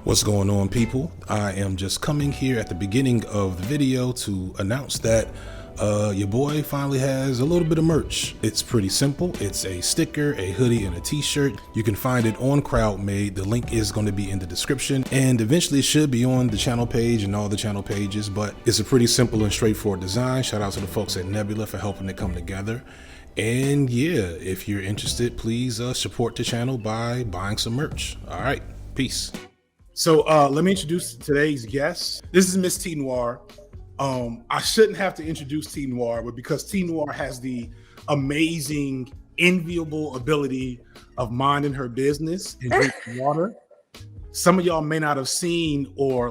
What's going on, people? I am just coming here at the beginning of the video to announce that your boy finally has a little bit of merch. It's pretty simple. It's a sticker, a hoodie, and a t-shirt. You can find it on CrowdMade. The link is going to be in the description, and eventually it should be on the channel page and all the channel pages, but it's a pretty simple and straightforward design. Shout out to the folks at Nebula for helping it come together. And yeah, if you're interested, please support the channel by buying some merch. All right, peace. So let me introduce today's guest. This is Miss Tee Noir. I shouldn't have to introduce Tee Noir, but because Tee Noir has the amazing, enviable ability of minding her business and drinking water, some of y'all may not have seen or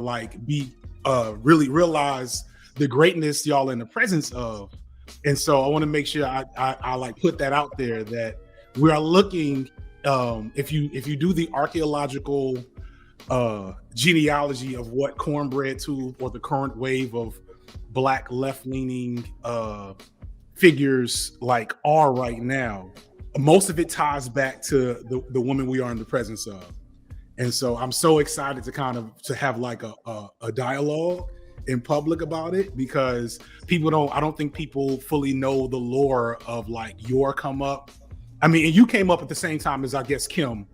really realize the greatness y'all in the presence of. And so I want to make sure I put that out there that we are looking. If you do the archaeological genealogy of what Cornbread 2 or the current wave of Black left-leaning figures are right now, most of it ties back to the woman we are in the presence of. And so I'm so excited to have a dialogue in public about it, because I don't think people fully know the lore of your come up. I mean, and you came up at the same time as I guess Kim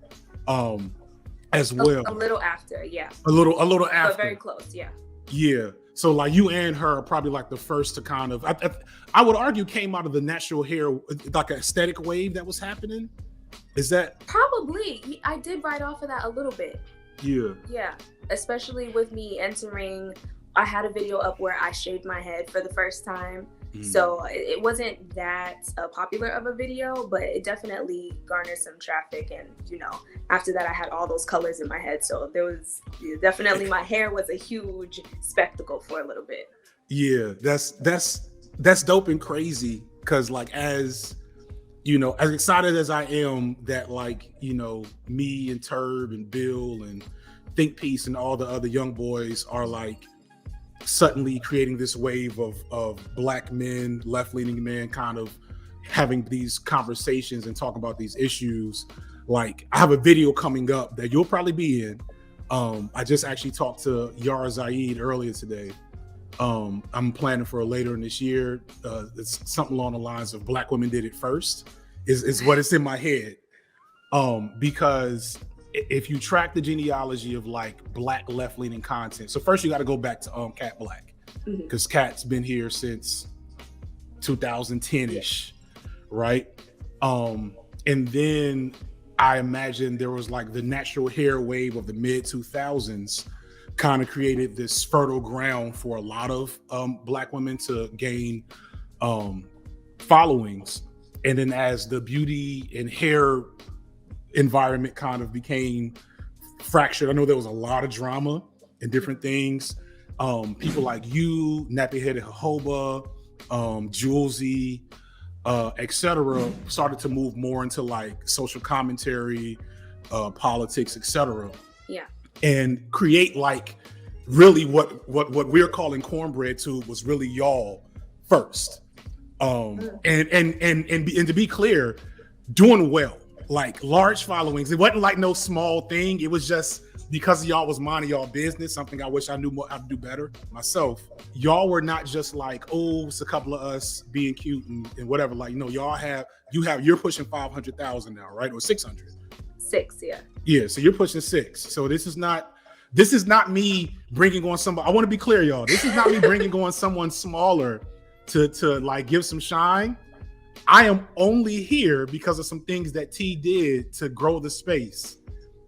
as well. A little after, yeah. A little after. But very close, yeah. Yeah. So you and her are probably the first to I would argue came out of the natural hair, like an aesthetic wave that was happening. Is that? Probably. I did ride off of that a little bit. Yeah. Yeah. Especially with me entering, I had a video up where I shaved my head for the first time. So it wasn't that popular of a video, but it definitely garnered some traffic. And, after that, I had all those colors in my head. So there was definitely, my hair was a huge spectacle for a little bit. Yeah, that's dope and crazy. Cause as excited as I am that me and Turb and Bill and Think Peace and all the other young boys are suddenly creating this wave of Black men, left-leaning men, kind of having these conversations and talking about these issues. I have a video coming up that you'll probably be in. I just actually talked to Yara Zaid earlier today. I'm planning for later in this year. It's something along the lines of Black women did it first is what it's in my head. Because if you track the genealogy of Black left-leaning content, so first you got to go back to Cat Black, because Cat's been here since 2010-ish, right? And then I imagine there was the natural hair wave of the mid 2000s kind of created this fertile ground for a lot of Black women to gain followings. And then as the beauty and hair environment kind of became fractured, I know there was a lot of drama and different things. People like you, Nappy Headed Jojoba, Julesy, etc., started to move more into social commentary, politics, etc. Yeah. And create really what we're calling Cornbread 2 was really y'all first. And to be clear, doing well. Large followings. It wasn't no small thing. It was just because y'all was minding y'all business, something I wish I knew how to do better myself. Y'all were not just it's a couple of us being cute and whatever. You're pushing 500,000 now, right? Or 600. 6, yeah. Yeah, so you're pushing 6. So this is not me bringing on somebody. I want to be clear, y'all. This is not me bringing on someone smaller to give some shine. I am only here because of some things that T did to grow the space.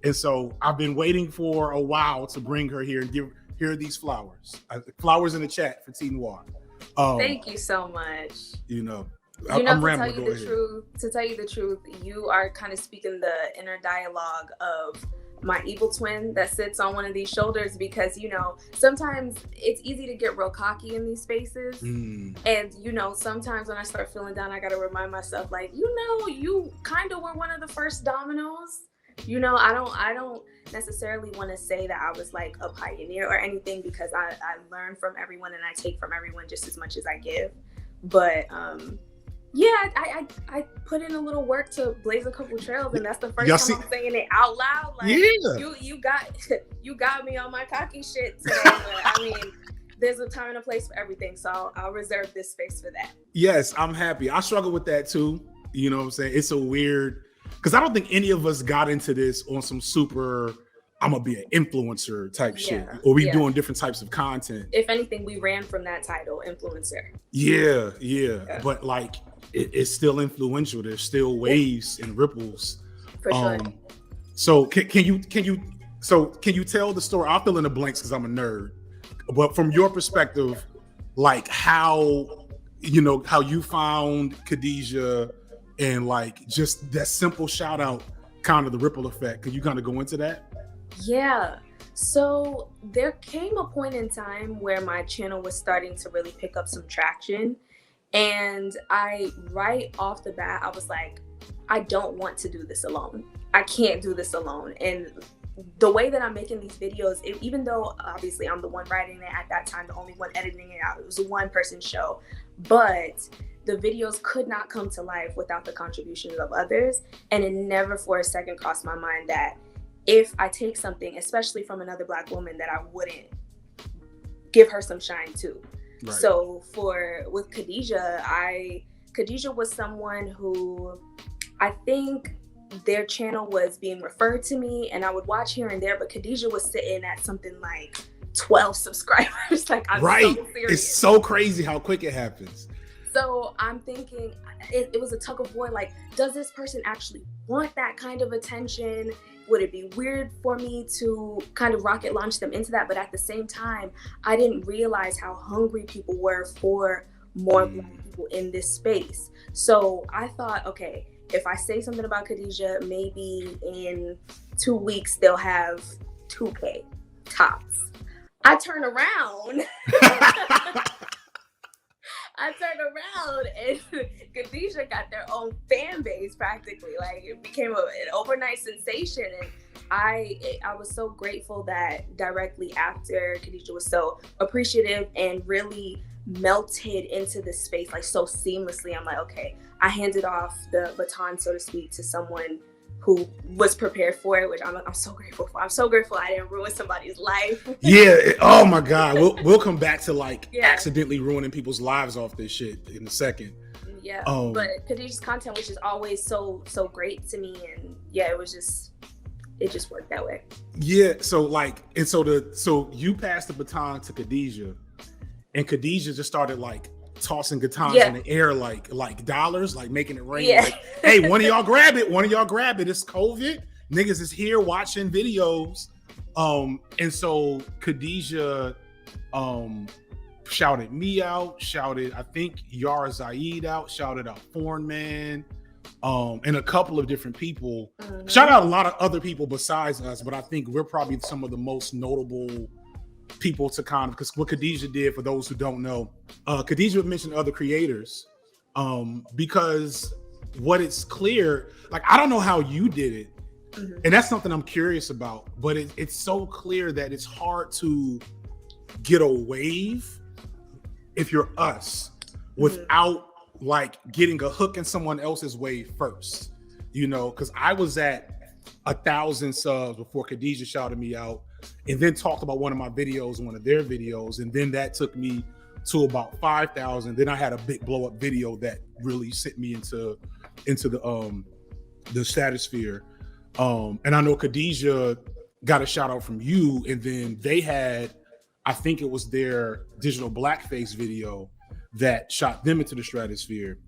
And so I've been waiting for a while to bring her here and give her these flowers. Flowers in the chat for Tee Noir. Thank you so much. I'm rambling. To tell you the truth, you are kind of speaking the inner dialogue of my evil twin that sits on one of these shoulders, because sometimes it's easy to get real cocky in these spaces. And sometimes when I start feeling down, I got to remind myself you kind of were one of the first dominoes. I don't necessarily want to say that I was a pioneer or anything, because I learn from everyone and I take from everyone just as much as I give. But Yeah, I put in a little work to blaze a couple trails, and that's the first Y'all time see? I'm saying it out loud. Like Yeah. you got you got me on my cocky shit today, but I mean, there's a time and a place for everything, so I'll reserve this space for that. Yes, I'm happy. I struggle with that too. You know what I'm saying? It's a weird, because I don't think any of us got into this on some super, I'm gonna be an influencer type shit, Yeah, or we yeah. doing different types of content. If anything, we ran from that title, influencer. Yeah. Yeah, But like, it's still influential. There's still waves and ripples. for sure. So can you tell the story? I'll fill in the blanks because I'm a nerd. But from your perspective, like how you found Khadijah, and like just that simple shout out, kind of the ripple effect. Could you kind of go into that? Yeah. So there came a point in time where my channel was starting to really pick up some traction. And right off the bat, I was like, I don't want to do this alone. I can't do this alone. And the way that I'm making these videos, even though obviously I'm the one writing it at that time, the only one editing it out, it was a one person show, but the videos could not come to life without the contributions of others. And it never for a second crossed my mind that if I take something, especially from another Black woman, that I wouldn't give her some shine too. Right. So with Khadijah, Khadijah was someone who I think their channel was being referred to me, and I would watch here and there, but Khadijah was sitting at something like 12 subscribers. Like, I'm right. So serious. It's so crazy how quick it happens. So I'm thinking it was a tug of war. Like, does this person actually want that kind of attention? Would it be weird for me to kind of rocket launch them into that? But at the same time, I didn't realize how hungry people were for more Black people in this space. So I thought, okay, if I say something about Khadijah, maybe in 2 weeks they'll have 2K tops. I turn around. I turned around and Khadijah got their own fan base practically. Like, it became an overnight sensation. And I was so grateful that directly after, Khadijah was so appreciative and really melted into the space, like so seamlessly. I'm like, okay, I handed off the baton, so to speak, to someone who was prepared for it, which I'm so grateful for. I'm so grateful I didn't ruin somebody's life. Yeah. Oh my God. We'll come back to like accidentally ruining people's lives off this shit in a second. Yeah. But Khadijah's content was just always so great to me, and yeah, it just worked that way. Yeah. So you passed the baton to Khadijah, and Khadijah just started like tossing batons in the air like dollars, like making it rain. Yeah. Like, hey, one of y'all grab it. It's COVID. Niggas is here watching videos. And so Khadijah shouted me out, shouted, I think, Yara Zaid out, shouted out Foreign Man, and a couple of different people. Mm-hmm. Shout out a lot of other people besides us, but I think we're probably some of the most notable people to kind of, because what Khadijah did, for those who don't know, Khadijah mentioned other creators, because what it's clear, like, I don't know how you did it, and that's something I'm curious about, but it's so clear that it's hard to get a wave if you're us without like getting a hook in someone else's wave first, you know, because I was at 1,000 subs before Khadijah shouted me out, and then talked about one of my videos, one of their videos, and then that took me to about 5,000. Then I had a big blow up video that really sent me into the stratosphere. And I know Khadijah got a shout out from you, and then they had, I think it was their digital blackface video that shot them into the stratosphere.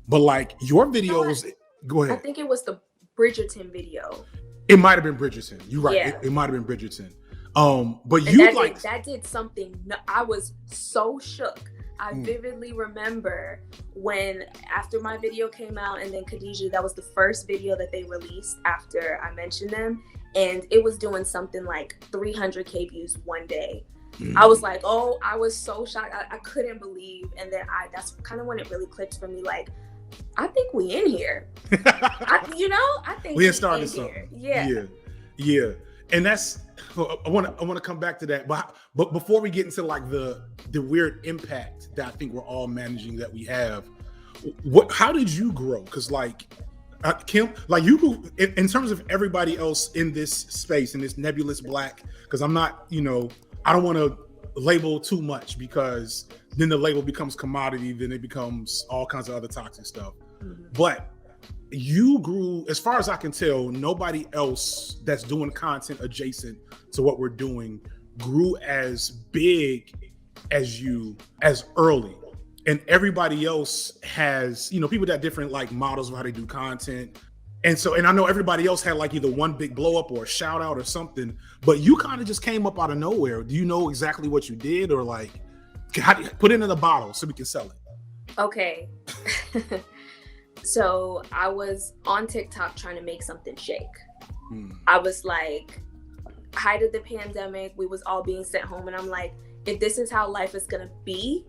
But like your videos, go ahead. I think it was the Bridgerton video. It might have been Bridgerton. You're right. Yeah. It might have been Bridgerton. But you that did something. I was so shook. I vividly remember when, after my video came out, and then Khadijah, that was the first video that they released after I mentioned them, and it was doing something like 300K views one day. I was like, oh, I was so shocked. I couldn't believe. And then that's kind of when it really clicked for me. Like, I think we in here. I think we had started something. Yeah. And that's, I want to come back to that. But before we get into like the weird impact that I think we're all managing that we have, How did you grow? Because like Kim, like you grew in terms of everybody else in this space, in this nebulous black. Because I'm not, I don't want to label too much because then the label becomes commodity, then it becomes all kinds of other toxic stuff. Mm-hmm. But you grew, as far as I can tell, nobody else that's doing content adjacent to what we're doing grew as big as you as early. And everybody else has, people that different like models of how they do content. And I know everybody else had like either one big blow up or a shout out or something, but you kind of just came up out of nowhere. Do you know exactly what you did, or like, how do you put it in a bottle so we can sell it? Okay. So I was on TikTok trying to make something shake. I was like, height of the pandemic, we was all being sent home. And I'm like, if this is how life is going to be,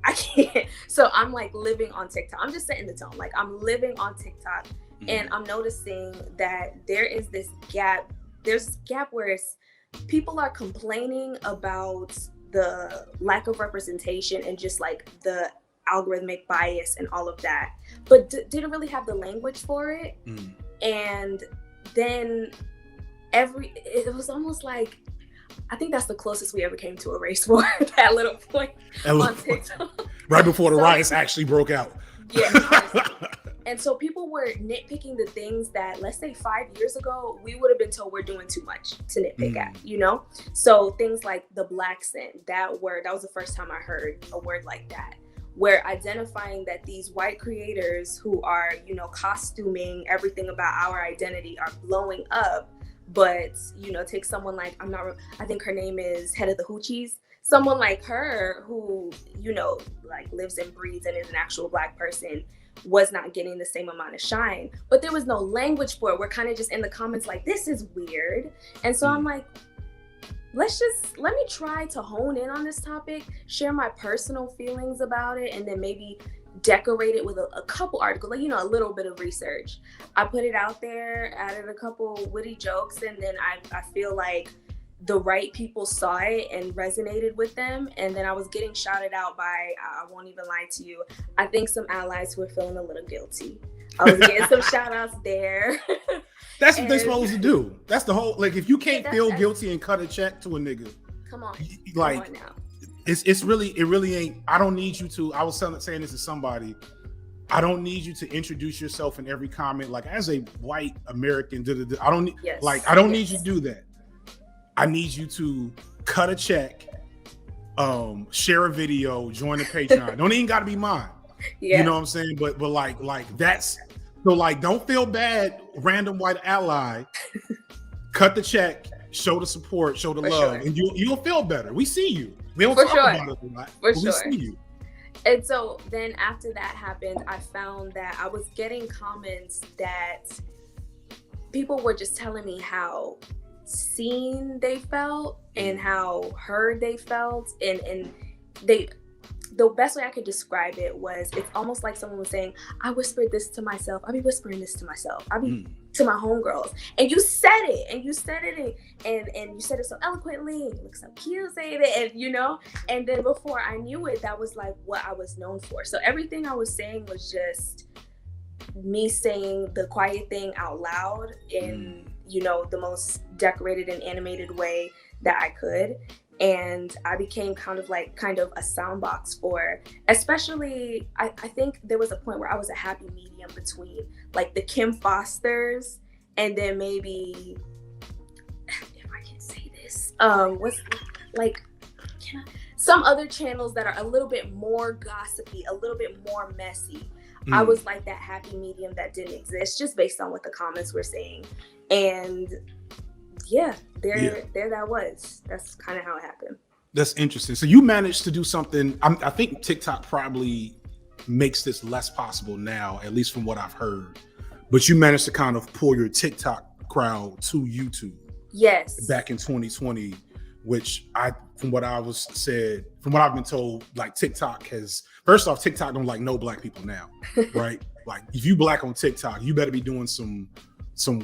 I can't. So I'm like living on TikTok. I'm just setting the tone. Like I'm living on TikTok and I'm noticing that there is this gap. There's this gap where people are complaining about the lack of representation and just like the algorithmic bias and all of that, but didn't really have the language for it. And then it was almost like, I think that's the closest we ever came to a race war, that little point on TikTok. Right before the riots actually broke out. Yeah. And so people were nitpicking the things that, let's say 5 years ago, we would have been told we're doing too much to nitpick at, So things like the black sin, that word, that was the first time I heard a word like that. We're identifying that these white creators who are, costuming everything about our identity are blowing up. But, take someone like, I think her name is Head of the Hoochies. Someone like her who, like lives and breathes and is an actual black person was not getting the same amount of shine. But there was no language for it. We're kind of just in the comments like, this is weird. And so I'm like, let me try to hone in on this topic, share my personal feelings about it, and then maybe decorate it with a couple articles, like, a little bit of research. I put it out there, added a couple witty jokes, and then I feel like the right people saw it and resonated with them. And then I was getting shouted out by, I won't even lie to you, I think some allies who were feeling a little guilty. I was getting some shout outs there. That's what they're supposed to do. That's the whole, like, if you can't feel guilty and cut a check to a nigga. Come on. Like, come on now. It really ain't. I don't need you to. I was saying this to somebody. I don't need you to introduce yourself in every comment. Like, as a white American, I don't need. Yes. Like, I don't need you to do that. I need you to cut a check, share a video, join the Patreon. Don't even got to be mine. Yeah. You know what I'm saying? But like that's so like, don't feel bad, random white ally. Cut the check, show the support, show the love, and you'll feel better. We see you. We don't talk about it a lot, but we see you. And so then after that happened, I found that I was getting comments that people were just telling me how seen they felt and how heard they felt, and the best way I could describe it was, it's almost like someone was saying, I whispered this to myself. I be whispering this to myself. I be to my homegirls. And you said it. And you said it. And you said it so eloquently. And you look so cute saying it. And, and then before I knew it, that was like what I was known for. So everything I was saying was just me saying the quiet thing out loud in, the most decorated and animated way that I could. And I became kind of a soundbox for, especially, I think there was a point where I was a happy medium between like the Kim Fosters and then maybe, if I can say this, some other channels that are a little bit more gossipy, a little bit more messy. I was like that happy medium that didn't exist, just based on what the comments were saying. And there that was. That's kind of how it happened. That's interesting. So you managed to do something. I think TikTok probably makes this less possible now, at least from what I've heard. But you managed to kind of pull your TikTok crowd to YouTube. Yes. Back in 2020, which from what I've been told, like TikTok don't like no black people now, right? Like if you black on TikTok, you better be doing some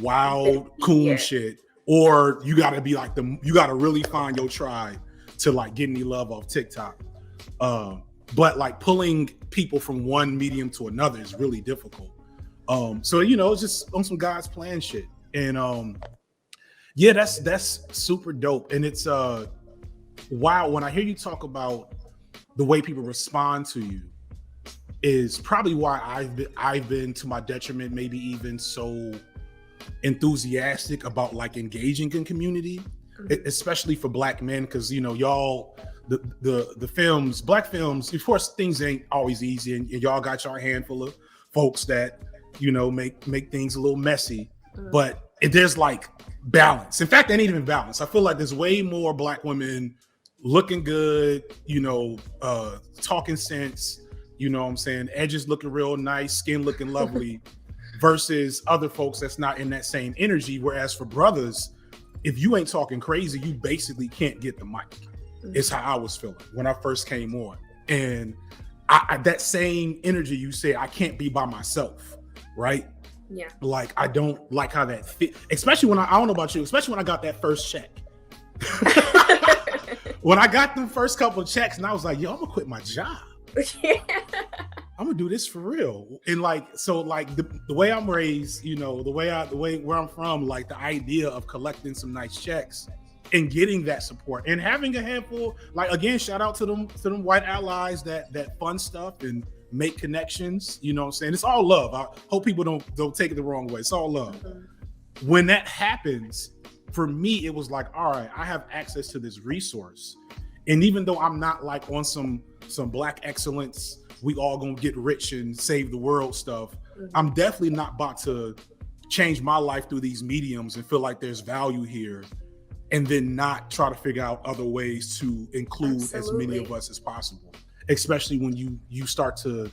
wild coon shit. Or you got to be like you got to really find your tribe to like get any love off TikTok. but like pulling people from one medium to another is really difficult. So it's just on some God's plan shit. And yeah, that's super dope. And it's wow, when I hear you talk about the way people respond to you is probably why I've been to my detriment, maybe even so enthusiastic about like engaging in community, especially for Black men, because y'all, the films, Black films, of course things ain't always easy, and y'all got your handful of folks that make things a little messy, but there's like balance. In fact, there ain't even balance. I feel like there's way more Black women looking good, talking sense, what I'm saying, edges looking real nice, skin looking lovely, versus other folks that's not in that same energy. Whereas for brothers, if you ain't talking crazy, you basically can't get the mic. It's how I was feeling when I first came on. And I that same energy, you say, I can't be by myself, right? Yeah. Like, I don't like how that fit, especially when I don't know about you, especially when I got that first check. When I got the first couple of checks, and I was like, yo, I'm gonna quit my job. Yeah. I'm gonna do this for real. And like, so like the way I'm raised, the way where I'm from, like the idea of collecting some nice checks and getting that support and having a handful, like, again, shout out to them white allies that fund stuff and make connections. You know what I'm saying? It's all love. I hope people don't take it the wrong way. It's all love. When that happens, for me, it was like, all right, I have access to this resource. And even though I'm not like on some Black excellence, we all gonna get rich and save the world stuff, I'm definitely not about to change my life through these mediums and feel like there's value here and then not try to figure out other ways to include as many of us as possible, especially when you start to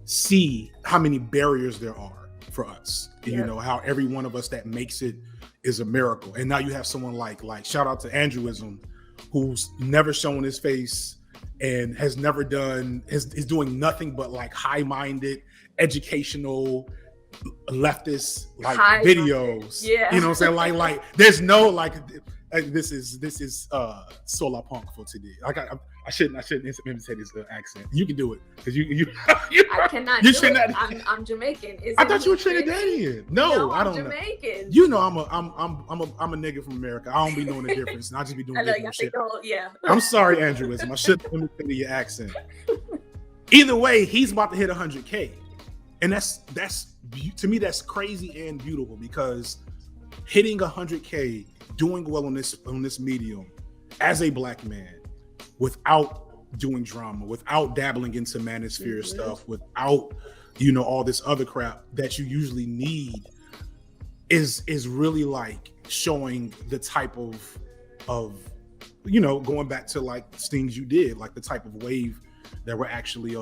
see how many barriers there are for us. And, how every one of us that makes it is a miracle. And now you have someone like shout out to Andrewism, who's never shown his face and has never is doing nothing but like high-minded, educational, leftist like videos. Yeah. You know what I'm saying? Like there's no like this is solar punk for today. Like I shouldn't imitate his accent. You can do it because you I cannot. You do should it. not. I'm Jamaican. I thought you were Trinidadian. No, I don't Jamaican. know. I'm a nigga from America. I don't be knowing the difference, and I just be doing different shit. I'm sorry, Andrewism. I should have imitated your accent. Either way, he's about to hit 100K, and that's to me that's crazy and beautiful, because hitting 100K, doing well on this medium as a Black man, without doing drama, without dabbling into manosphere stuff, without all this other crap that you usually need, is really like showing the type of going back to like things you did, like the type of wave that we're actually